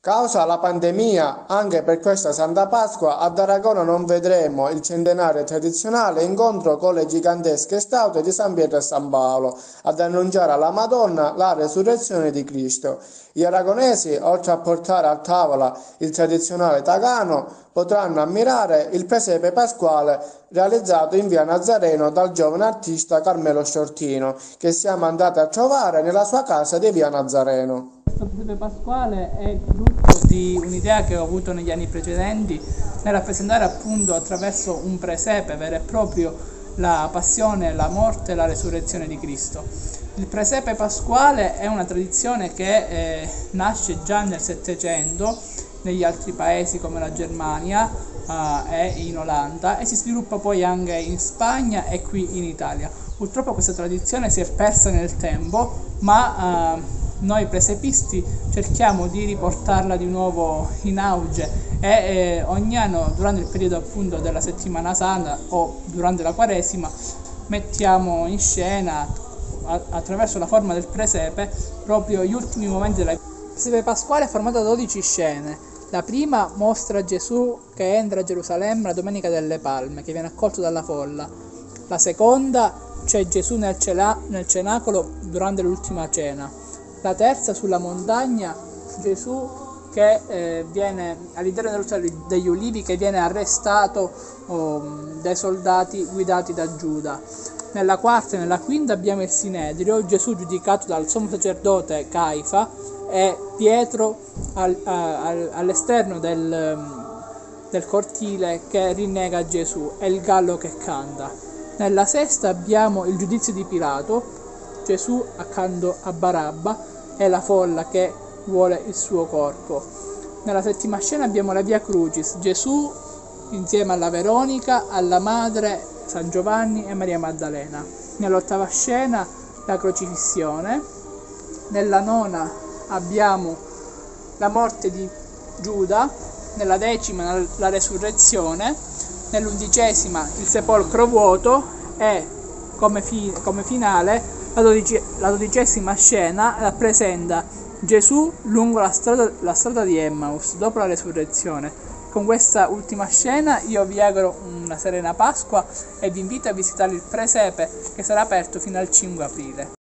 Causa la pandemia, anche per questa Santa Pasqua ad Aragona non vedremo il centenario tradizionale incontro con le gigantesche statue di San Pietro e San Paolo, ad annunciare alla Madonna la resurrezione di Cristo. Gli aragonesi, oltre a portare a tavola il tradizionale tagano, potranno ammirare il presepe pasquale realizzato in via Nazareno dal giovane artista Carmelo Sciortino, che siamo andati a trovare nella sua casa di via Nazareno. Questo presepe pasquale è frutto di un'idea che ho avuto negli anni precedenti nel rappresentare appunto attraverso un presepe vero e proprio la passione, la morte e la resurrezione di Cristo. Il presepe pasquale è una tradizione che nasce già nel Settecento negli altri paesi come la Germania e in Olanda e si sviluppa poi anche in Spagna e qui in Italia. Purtroppo questa tradizione si è persa nel tempo, ma noi presepisti cerchiamo di riportarla di nuovo in auge e ogni anno durante il periodo appunto della settimana santa o durante la Quaresima mettiamo in scena attraverso la forma del presepe proprio gli ultimi momenti della vita. Il presepe pasquale è formato da 12 scene. La prima mostra Gesù che entra a Gerusalemme la Domenica delle Palme, che viene accolto dalla folla. La seconda c'è Gesù nel cenacolo durante l'ultima cena. La terza sulla montagna, Gesù che viene all'interno degli ulivi, che viene arrestato dai soldati guidati da Giuda. Nella quarta e nella quinta abbiamo il Sinedrio, Gesù giudicato dal sommo sacerdote Caifa e Pietro all'esterno del cortile che rinnega Gesù e il gallo che canta. Nella sesta abbiamo il giudizio di Pilato, Gesù accanto a Barabba e la folla che vuole il suo corpo. Nella settima scena abbiamo la Via Crucis, Gesù insieme alla Veronica, alla madre San Giovanni e Maria Maddalena. Nell'ottava scena la crocifissione. Nella nona abbiamo la morte di Giuda. Nella decima la resurrezione. Nell'undicesima il sepolcro vuoto e come finale la dodicesima scena rappresenta Gesù lungo la strada di Emmaus dopo la resurrezione. Con questa ultima scena io vi auguro una serena Pasqua e vi invito a visitare il presepe che sarà aperto fino al 5 aprile.